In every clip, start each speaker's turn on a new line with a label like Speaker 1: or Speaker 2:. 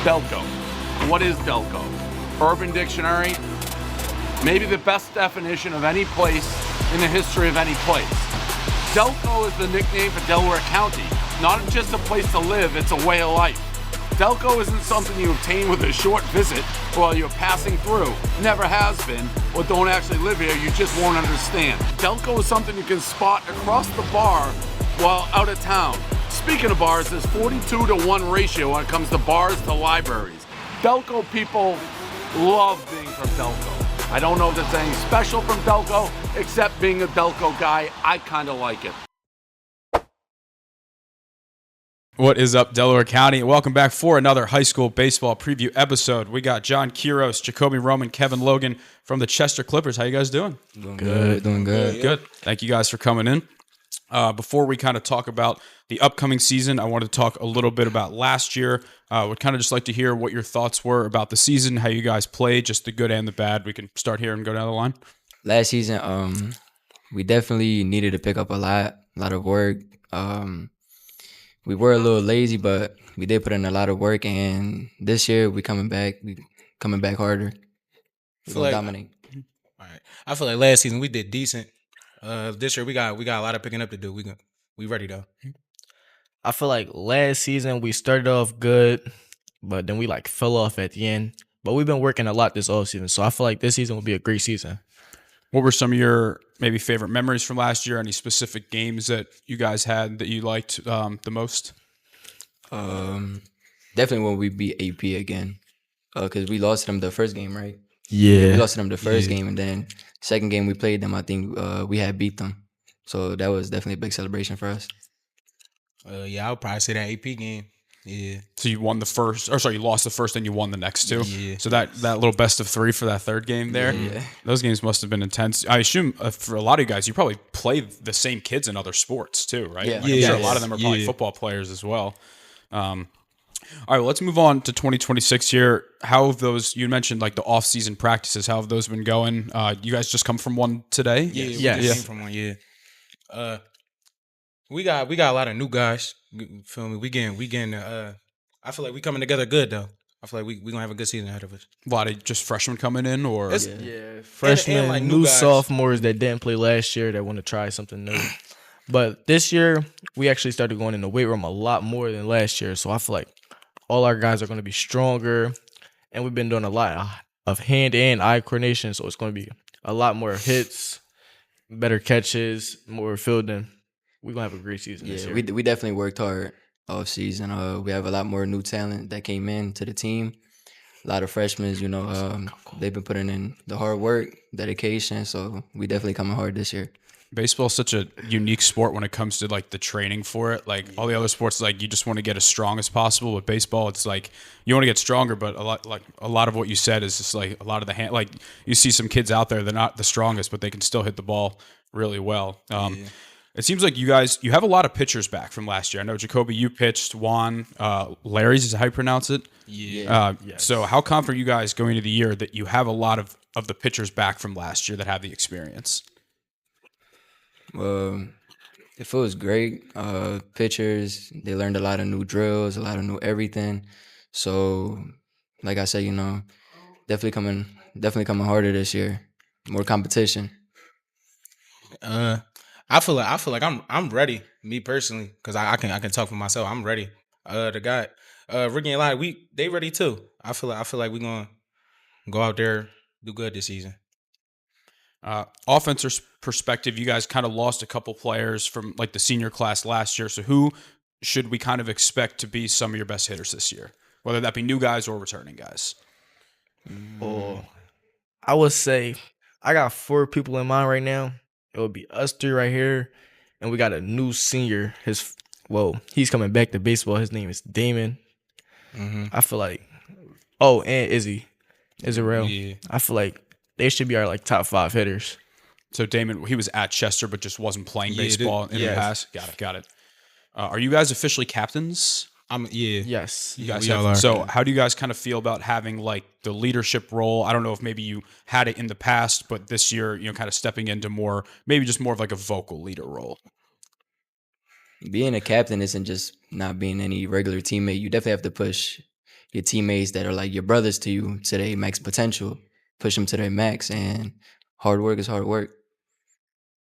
Speaker 1: Delco. What is Delco? Urban Dictionary, maybe the best definition of any place in the history of any place. Delco is the nickname for Delaware County. Not just a place to live, it's a way of life. Delco isn't something you obtain with a short visit while you're passing through. Never has been, or don't actually live here, you just won't understand. Delco is something you can spot across the bar while out of town. Speaking of bars, there's 42-to-1 ratio when it comes to bars to libraries. Delco people love being from Delco. I don't know if there's anything special from Delco, except being a Delco guy, I kind of like it.
Speaker 2: What is up, Delaware County? Welcome back for another high school baseball preview episode. We got Jon Quiros, Jacoby Roman, Kevin Logan from the Chester Clippers. How you guys doing?
Speaker 3: Doing good.
Speaker 2: Good. Thank you guys for coming in. Before we kind of talk about the upcoming season, I wanted to talk a little bit about last year. Would kind of just like to hear what your thoughts were about the season, how you guys played, just the good and the bad. We can start here and go down the line.
Speaker 3: Last season, we definitely needed to pick up a lot of work. We were a little lazy, but we did put in a lot of work. And this year, we coming back harder. We're gonna dominate.
Speaker 4: All right. I feel like last season we did decent. This year we got a lot of picking up to do. We ready though.
Speaker 5: I feel like last season we started off good, but then we fell off at the end. But we've been working a lot this offseason, so I feel like this season will be a great season.
Speaker 2: What were some of your maybe favorite memories from last year? Any specific games that you guys had that you liked the most?
Speaker 3: Definitely when we beat AP again, because we lost to them the first game, right?
Speaker 5: Yeah.
Speaker 3: We lost to them the first game, and then second game we played them, I think we had beat them. So that was definitely a big celebration for us.
Speaker 4: I would probably say that AP game. Yeah.
Speaker 2: So you won the first, you lost the first and you won the next two.
Speaker 4: Yeah.
Speaker 2: So that little best of three for that third game there,
Speaker 3: Yeah.
Speaker 2: Those games must have been intense. I assume for a lot of you guys, you probably play the same kids in other sports too, right?
Speaker 3: Yeah.
Speaker 2: I'm sure a lot of them are probably football players as well. All right, well, let's move on to 2026 here. How have those, you mentioned the off-season practices, how have those been going? You guys just come from one today?
Speaker 4: Yeah. We came from one, yeah. We got a lot of new guys. You feel me? We getting I feel like we coming together good though. I feel like we gonna have a good season ahead of us.
Speaker 2: A lot of just freshmen coming in, or
Speaker 5: Yeah, freshmen,
Speaker 4: and
Speaker 5: new
Speaker 4: guys.
Speaker 5: sophomores that didn't play last year that want to try something new. But this year, we actually started going in the weight room a lot more than last year. So I feel like all our guys are going to be stronger. And we've been doing a lot of hand and eye coordination. So it's going to be a lot more hits, better catches, more fielding. We're going to have a great season this year.
Speaker 3: We definitely worked hard off season. We have a lot more new talent that came in to the team. A lot of freshmen, they've been putting in the hard work, dedication. So we definitely coming hard this year.
Speaker 2: baseball is such a unique sport when it comes to the training for it. All the other sports, you just want to get as strong as possible. With baseball, it's you want to get stronger, but a lot of what you said is just a lot of the hand. You see some kids out there, they're not the strongest, but they can still hit the ball really well. It seems like you have a lot of pitchers back from last year. I know, Jacoby, you pitched. Juan, Larry's is how you pronounce it.
Speaker 4: Yeah.
Speaker 2: Yes. So how confident are you guys going into the year that you have a lot of the pitchers back from last year that have the experience?
Speaker 3: It feels great. Pitchers, they learned a lot of new drills, a lot of new everything. So, like I said, definitely coming harder this year. More competition.
Speaker 4: I feel like I'm ready. Me personally, because I can talk for myself. I'm ready. The guy, Ricky and Lottie, they ready too. I feel like we gonna go out there, do good this season.
Speaker 2: Offensive perspective, you guys kind of lost a couple players from the senior class last year. So who should we kind of expect to be some of your best hitters this year, whether that be new guys or returning guys?
Speaker 5: I would say I got 4 people in mind right now. It would be us 3 right here, and we got a new senior. He's coming back to baseball. His name is Damon.
Speaker 4: Mm-hmm.
Speaker 5: I feel like, and Izzy, Israel.
Speaker 4: Yeah.
Speaker 5: I feel like they should be our top 5 hitters.
Speaker 2: So Damon, he was at Chester, but just wasn't playing
Speaker 4: Yeah,
Speaker 2: baseball in the past. Got it. Are you guys officially captains?
Speaker 5: Yes.
Speaker 2: You guys
Speaker 4: we all are.
Speaker 2: So how do you guys kind of feel about having the leadership role? I don't know if maybe you had it in the past, but this year, kind of stepping into maybe just more of a vocal leader role.
Speaker 3: Being a captain isn't just not being any regular teammate. You definitely have to push your teammates that are like your brothers to you to their max potential, push them to their max, and hard work is hard work.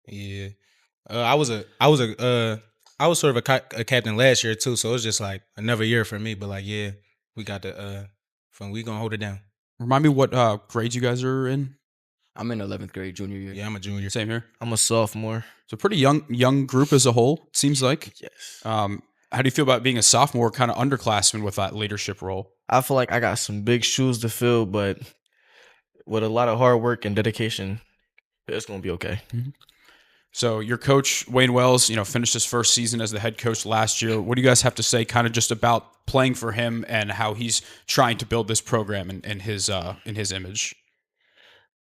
Speaker 4: Yeah. I was sort of a captain last year too, so it was just like another year for me. But like, yeah, we got the fun. We gonna hold it down.
Speaker 2: Remind me what grades you guys are in.
Speaker 3: I'm in 11th grade, junior year.
Speaker 4: Yeah, I'm a junior.
Speaker 2: Same here.
Speaker 5: I'm a sophomore.
Speaker 2: So pretty young group as a whole. Seems like.
Speaker 5: Yes.
Speaker 2: How do you feel about being a sophomore, kind of underclassman with that leadership role?
Speaker 5: I feel like I got some big shoes to fill, but with a lot of hard work and dedication, it's gonna be okay.
Speaker 2: So your coach Wayne Wells, finished his first season as the head coach last year. What do you guys have to say, kind of just about playing for him and how he's trying to build this program in his image?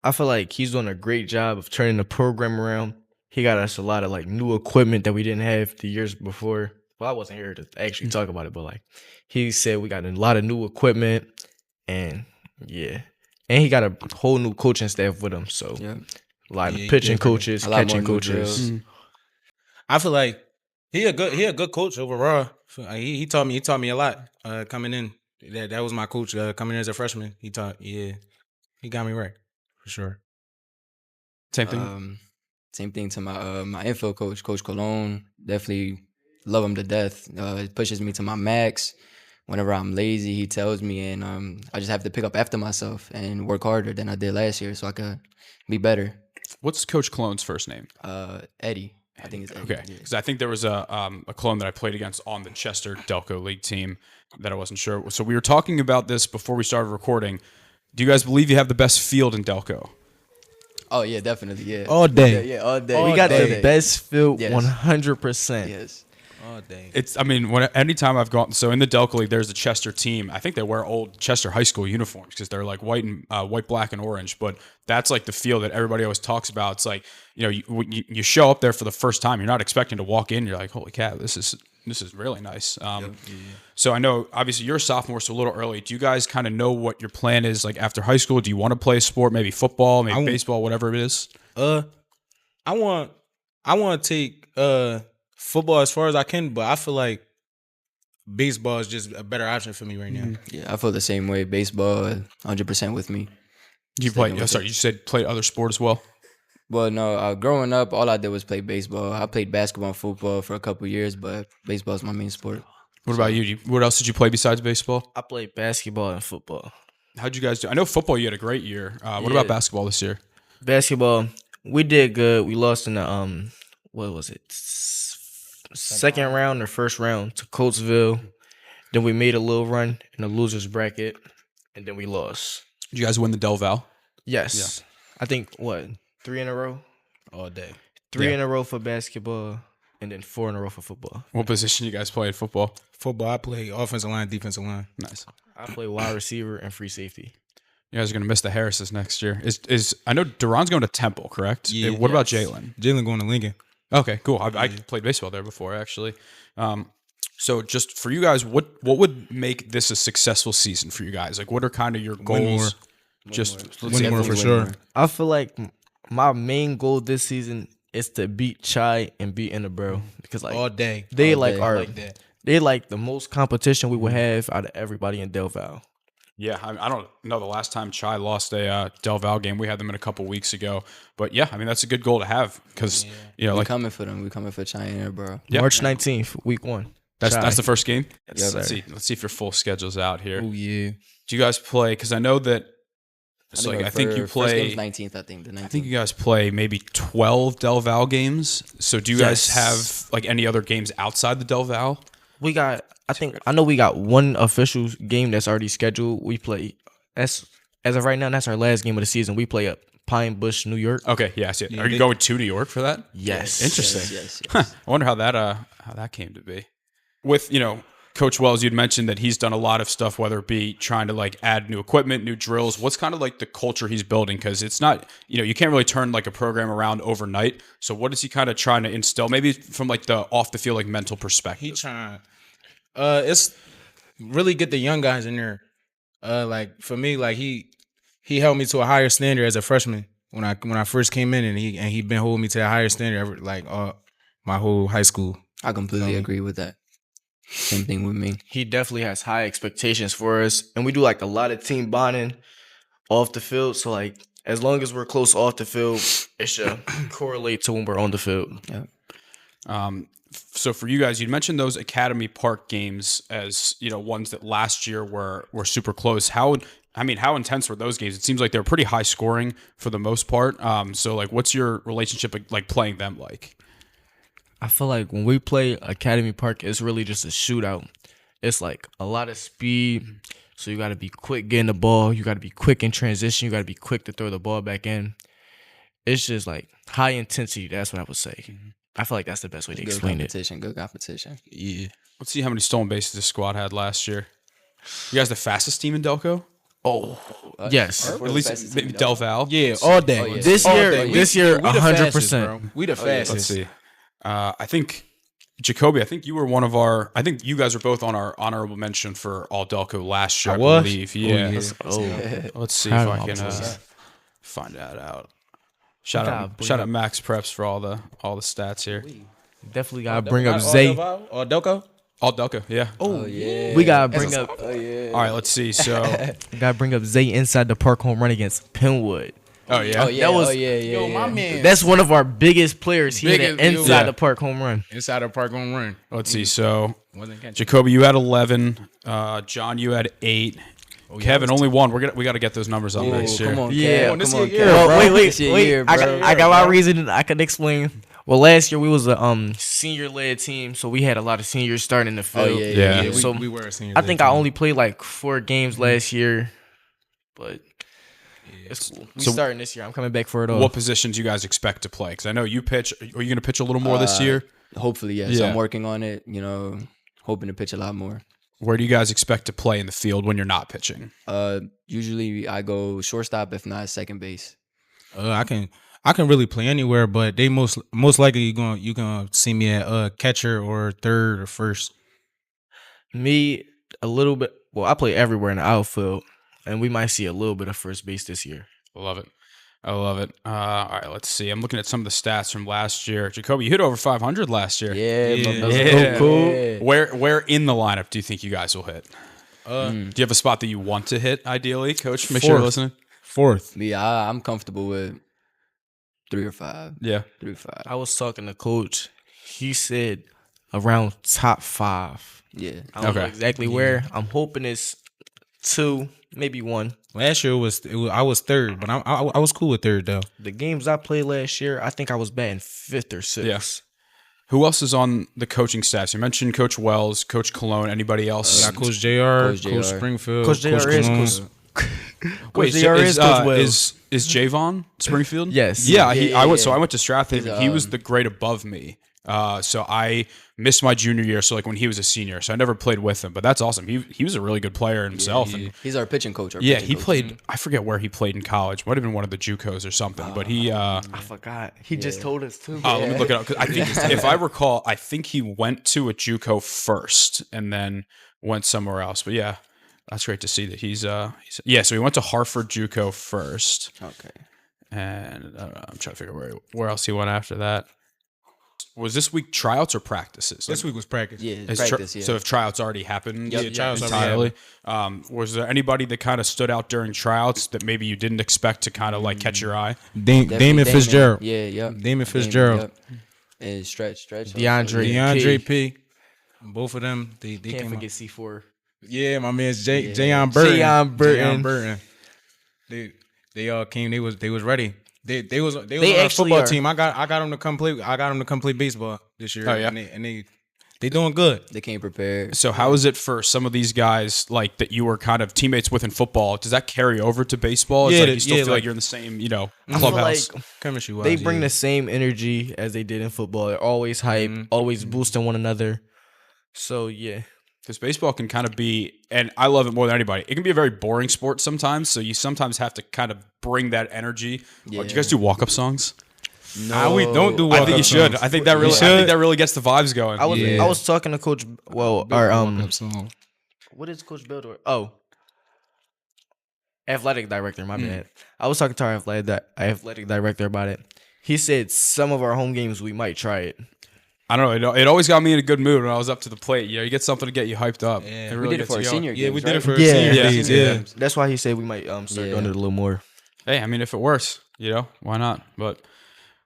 Speaker 5: I feel like he's doing a great job of turning the program around. He got us a lot of like new equipment that we didn't have the years before. Well, I wasn't here to actually talk about it, but like he said, we got a lot of new equipment, and yeah, and he got a whole new coaching staff with him. So
Speaker 3: Yeah.
Speaker 5: a lot of
Speaker 4: Yeah,
Speaker 5: pitching
Speaker 4: yeah,
Speaker 5: coaches,
Speaker 3: a lot more
Speaker 5: catching
Speaker 3: new
Speaker 5: coaches.
Speaker 3: drills.
Speaker 4: I feel like he a good coach overall. He taught me a lot coming in. That was my coach coming in as a freshman. He got me right for sure.
Speaker 2: Same thing.
Speaker 3: Same thing to my infield coach, Coach Cologne. Definitely love him to death. It pushes me to my max. Whenever I'm lazy, he tells me, and I just have to pick up after myself and work harder than I did last year so I could be better.
Speaker 2: What's Coach Cologne's first name?
Speaker 3: Eddie. I think it's Eddie.
Speaker 2: Okay,
Speaker 3: Yeah.
Speaker 2: because I think there was a clone that I played against on the Chester Delco League team that I wasn't sure. So we were talking about this before we started recording. Do you guys believe you have the best field in Delco?
Speaker 3: Oh yeah, definitely. Yeah.
Speaker 4: All day.
Speaker 3: Yeah, all day.
Speaker 5: We got
Speaker 3: day.
Speaker 5: the best field,
Speaker 3: Yes.
Speaker 5: 100%.
Speaker 3: Yes.
Speaker 4: All day.
Speaker 2: Anytime I've gone, so in the Delco League, there's a Chester team. I think they wear old Chester high school uniforms because they're like white, black, and orange. But that's like the field that everybody always talks about. It's like, you show up there for the first time, you're not expecting to walk in. You're like, holy cow, this is really nice. So I know obviously you're a sophomore, so a little early. Do you guys kind of know what your plan is like after high school? Do you want to play a sport, maybe football, maybe baseball, whatever it is?
Speaker 4: I want to take football as far as I can, but I feel like baseball is just a better option for me right now.
Speaker 3: Yeah, I feel the same way. Baseball, 100% with me.
Speaker 2: You
Speaker 3: Sticking with
Speaker 2: you said play other sport as well?
Speaker 3: Well, no, growing up, all I did was play baseball. I played basketball and football for a couple years, but baseball is my main sport.
Speaker 2: What about you? What else did you play besides baseball?
Speaker 5: I played basketball and football.
Speaker 2: How'd you guys do? I know football, you had a great year. What about basketball this year?
Speaker 5: Basketball, we did good. We lost in the what was it? Second round or first round to Coatesville. Then we made a little run in the losers bracket, and then we lost.
Speaker 2: Did you guys win the Del Val?
Speaker 5: Yes, I think 3 in a row.
Speaker 4: All day.
Speaker 5: Three in a row for basketball, and then 4 in a row for football.
Speaker 2: What position you guys play in football?
Speaker 4: Football, I play offensive line, defensive line.
Speaker 2: Nice.
Speaker 5: I play wide receiver and free safety.
Speaker 2: You guys are gonna miss the Harrises next year. Is I know Duran's going to Temple, correct?
Speaker 4: Yeah.
Speaker 2: What about Jalen?
Speaker 4: Jalen going to Lincoln.
Speaker 2: Okay, cool. I played baseball there before, actually. So just for you guys, what would make this a successful season for you guys? Like, what are kind of your
Speaker 4: Win more.
Speaker 2: goals? Let's
Speaker 4: Win
Speaker 2: see.
Speaker 4: more for
Speaker 3: Win
Speaker 4: sure.
Speaker 3: more.
Speaker 5: I feel like my main goal this season is to beat Chai and beat Innabro because like
Speaker 4: All day.
Speaker 5: they
Speaker 3: All
Speaker 5: like
Speaker 3: day.
Speaker 5: are
Speaker 4: Like that.
Speaker 5: they like the most competition we would have out of everybody in Del Val.
Speaker 2: Yeah, I don't know the last time Chai lost a Del Val game. We had them in a couple weeks ago. But yeah, I mean, that's a good goal to have because,
Speaker 3: We're
Speaker 2: like,
Speaker 3: coming for them. We're coming for China, bro.
Speaker 2: Yeah.
Speaker 5: March 19th, week 1.
Speaker 2: that's the first game.
Speaker 5: Yes,
Speaker 2: Let's
Speaker 5: sir.
Speaker 2: see. Let's see if your full schedule's out here.
Speaker 4: Oh yeah.
Speaker 2: Do you guys play? Because I know that. So I think you
Speaker 3: First game's
Speaker 2: play.
Speaker 3: 19th, I think. The 19th.
Speaker 2: I think you guys play maybe 12 Del Val games. So do you guys
Speaker 5: Yes.
Speaker 2: have like any other games outside the Del Val?
Speaker 5: We got I know we got one official game that's already scheduled. We play as of right now, that's our last game of the season. We play at Pine Bush, New York.
Speaker 2: Okay, yeah, I see it.
Speaker 4: Yeah,
Speaker 2: Are you going to New York for that?
Speaker 5: Yes.
Speaker 2: Interesting.
Speaker 3: Yes.
Speaker 2: Huh. I wonder how that came to be. With Coach Wells, you'd mentioned that he's done a lot of stuff, whether it be trying to like add new equipment, new drills. What's kind of like the culture he's building? Because it's not, you can't really turn like a program around overnight. So what is he kind of trying to instill? Maybe from like the off the field, like mental perspective.
Speaker 4: He trying. It's really get the young guys in there. Like for me, like he held me to a higher standard as a freshman when I first came in, and he been holding me to a higher standard my whole high school.
Speaker 3: I completely agree with that. Same thing with me.
Speaker 5: He definitely has high expectations for us, and we do like a lot of team bonding off the field. So like, as long as we're close off the field, it should correlate to when we're on the field.
Speaker 3: Yeah.
Speaker 2: So for you guys, you mentioned those Academy Park games as ones that last year were super close. How intense were those games? It seems like they're pretty high scoring for the most part. So like, what's your relationship like playing them like?
Speaker 5: I feel like when we play Academy Park, it's really just a shootout. It's like a lot of speed. So you got to be quick getting the ball. You got to be quick in transition. You got to be quick to throw the ball back in. It's just like high intensity. That's what I would say. I feel like that's the best way to explain it.
Speaker 3: Good competition.
Speaker 4: Yeah.
Speaker 2: Let's see how many stolen bases the squad had last year. You guys the fastest team in Delco?
Speaker 5: Oh, yes.
Speaker 2: At least Del Val.
Speaker 4: Yeah, all day.
Speaker 3: Oh, yeah.
Speaker 5: This
Speaker 4: All
Speaker 5: year,
Speaker 4: day.
Speaker 5: this year,
Speaker 4: we the fastest,
Speaker 5: 100%.
Speaker 4: bro. We the fastest.
Speaker 2: Let's see. I think Jacoby. I think you were one of our. I think you guys were both on our honorable mention for All Delco last year. I
Speaker 4: was?
Speaker 2: believe. Yeah.
Speaker 5: Oh,
Speaker 2: Let's see
Speaker 5: Proud
Speaker 2: if
Speaker 5: of
Speaker 2: I can
Speaker 5: myself.
Speaker 2: find that out. Shout out
Speaker 5: God,
Speaker 2: Max Preps for all the stats here.
Speaker 5: definitely got to bring up Zay.
Speaker 4: Or Delco?
Speaker 2: All Delco, yeah.
Speaker 3: Oh yeah.
Speaker 5: We got to bring up
Speaker 3: Oh yeah.
Speaker 2: All right, let's see. So,
Speaker 5: got to bring up Zay inside the park home run against Penwood.
Speaker 2: oh yeah,
Speaker 3: Oh yeah.
Speaker 5: That was-
Speaker 3: oh yeah. Yeah.
Speaker 4: Yo, my
Speaker 3: yeah.
Speaker 4: man.
Speaker 5: That's one of our biggest players. He had an
Speaker 4: Biggest-
Speaker 5: inside
Speaker 2: yeah.
Speaker 5: the park home run.
Speaker 4: Inside the park gonna run.
Speaker 2: Let's see. So,
Speaker 4: Wasn't catching.
Speaker 2: Jacoby, you had 11. John, you had 8. Kevin, only 1. We got to get those numbers up next year.
Speaker 3: Come on,
Speaker 5: Yeah.
Speaker 3: Kev,
Speaker 4: This
Speaker 3: come on,
Speaker 4: year,
Speaker 3: Kev.
Speaker 5: Well,
Speaker 3: This your year,
Speaker 5: I
Speaker 3: bro.
Speaker 5: got my reason. I can explain. Well, last year we was a senior-led team, so we had a lot of seniors starting in the
Speaker 3: Oh
Speaker 5: field.
Speaker 3: yeah.
Speaker 2: Yeah.
Speaker 3: Yeah.
Speaker 5: So,
Speaker 4: we were a senior.
Speaker 5: I think I only played like 4 games last year, but it's cool. We
Speaker 2: So-
Speaker 5: starting this year. I'm coming back for it all.
Speaker 2: What positions you guys expect to play? Because I know you pitch. Are you going to pitch a little more this year?
Speaker 3: Hopefully, yes.
Speaker 2: Yeah.
Speaker 3: I'm working on it. Hoping to pitch a lot more.
Speaker 2: Where do you guys expect to play in the field when you're not pitching?
Speaker 3: Usually I go shortstop, if not second base.
Speaker 4: I can really play anywhere, but they most likely you gonna see me at catcher or third or first.
Speaker 5: Me, a little bit. Well, I play everywhere in the outfield, and we might see a little bit of first base this year.
Speaker 2: I love it. All right, let's see. I'm looking at some of the stats from last year. Jacoby, you hit over 500 last year.
Speaker 3: Yeah.
Speaker 2: Yeah.
Speaker 5: Cool.
Speaker 3: Yeah.
Speaker 2: Where in the lineup do you think you guys will hit?
Speaker 4: Uh,
Speaker 2: Do you have a spot that you want to hit, ideally, Coach? Make sure you're
Speaker 4: Fourth.
Speaker 2: listening.
Speaker 4: Fourth.
Speaker 3: Yeah, I'm comfortable with 3 or 5.
Speaker 2: Yeah.
Speaker 3: 3 or 5.
Speaker 5: I was talking to Coach. He said around top 5.
Speaker 3: Yeah.
Speaker 5: I don't know
Speaker 2: Okay.
Speaker 5: exactly where. I'm hoping it's 2, maybe 1.
Speaker 4: Last year I was third, but I was cool with third though.
Speaker 5: The games I played last year, I think I was batting 5th or 6th.
Speaker 2: Yes. Who else is on the coaching staff? You mentioned Coach Wells, Coach Cologne. Anybody else?
Speaker 4: Got Coach JR,
Speaker 3: Coach
Speaker 4: Coach
Speaker 3: JR.
Speaker 4: Springfield,
Speaker 5: Coach JR is
Speaker 4: Cologne.
Speaker 5: Coach.
Speaker 2: Wait,
Speaker 5: JR is Coach Wells.
Speaker 2: is Javon Springfield?
Speaker 5: Yes.
Speaker 2: Yeah, I went.
Speaker 3: yeah.
Speaker 2: So I went to Strathaven. He was
Speaker 3: um,
Speaker 2: the grade above me. So I missed my junior year. So like when he was a senior, so I never played with him. But that's awesome. He was a really good player himself. And
Speaker 3: He's our pitching coach.
Speaker 2: yeah, he played. I forget where he played in college. Might have been one of the JUCOs or something. But he.
Speaker 5: I forgot. He just told us too.
Speaker 2: Let me look it up. 'Cause I think, if I recall, I think he went to a JUCO first and then went somewhere else. But yeah, that's great to see that he's yeah. So he went to Hartford JUCO first,
Speaker 3: Okay.
Speaker 2: and I don't know, I'm trying to figure where else he went after that. Was this week tryouts or practices?
Speaker 4: This week was practice.
Speaker 3: Yeah,
Speaker 2: Is
Speaker 3: practice, yeah.
Speaker 2: So if tryouts already happened,
Speaker 3: Yep. Yeah,
Speaker 4: tryouts already
Speaker 2: entirely. Was there anybody that kind of stood out during tryouts that maybe you didn't expect to kind of like catch your eye?
Speaker 3: Definitely
Speaker 4: Damon Fitzgerald.
Speaker 3: Yeah, yep.
Speaker 4: Damon Fitzgerald.
Speaker 3: Yep. And Stretch.
Speaker 5: DeAndre.
Speaker 4: DeAndre P. Both of them, they
Speaker 5: Can't
Speaker 4: came
Speaker 5: forget C4.
Speaker 4: Yeah, my man's Jayon Burton.
Speaker 5: Jayon Burton.
Speaker 4: Jayon Burton. They all came. They was ready. They was on our
Speaker 5: actually
Speaker 4: football
Speaker 5: are.
Speaker 4: team. I got them to complete baseball this year.
Speaker 2: Oh, yeah?
Speaker 4: and they doing good.
Speaker 3: They came prepared.
Speaker 2: So how is it for some of these guys like that you were kind of teammates with in football? Does that carry over to baseball? It's
Speaker 4: Yeah,
Speaker 2: like you still
Speaker 4: yeah,
Speaker 2: feel like
Speaker 4: like-
Speaker 2: you're in the same,
Speaker 5: I feel
Speaker 2: clubhouse.
Speaker 5: like
Speaker 4: Chemistry wise,
Speaker 5: they bring the same energy as they did in football. They're always hype, always boosting one another. So yeah.
Speaker 2: Because baseball can kind of be, and I love it more than anybody. It can be a very boring sport sometimes, so you sometimes have to kind of bring that energy.
Speaker 3: Yeah.
Speaker 2: Do you guys do walk-up songs?
Speaker 4: No, we don't do.
Speaker 2: I think you
Speaker 4: walk-up
Speaker 2: should.
Speaker 4: songs.
Speaker 2: I think that really, gets the vibes going.
Speaker 5: I was talking to Coach. Well, our
Speaker 4: Walk-up song.
Speaker 5: what is Coach Beldor? Oh, athletic director. My bad. I was talking to our athletic director about it. He said some of our home games we might try it.
Speaker 2: I don't know. It always got me in a good mood when I was up to the plate. You get something to get you hyped up.
Speaker 4: Yeah.
Speaker 2: It
Speaker 3: We did it
Speaker 2: gets
Speaker 3: for our
Speaker 2: you going.
Speaker 3: senior
Speaker 4: Yeah, we
Speaker 3: games,
Speaker 4: did it
Speaker 3: right?
Speaker 4: for
Speaker 5: Yeah.
Speaker 4: senior
Speaker 2: Yeah.
Speaker 4: days.
Speaker 2: Senior
Speaker 4: Yeah.
Speaker 2: games.
Speaker 5: That's why he said we might start doing it a little more.
Speaker 2: Hey, I mean, if it works, why not? But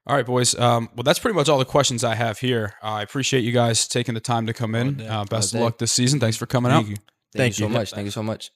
Speaker 2: all right, boys. Well, that's pretty much all the questions I have here. I appreciate you guys taking the time to come in. Best of luck this season. Thanks for coming out.
Speaker 4: Thank you.
Speaker 3: Thank you so much. Thank you so much.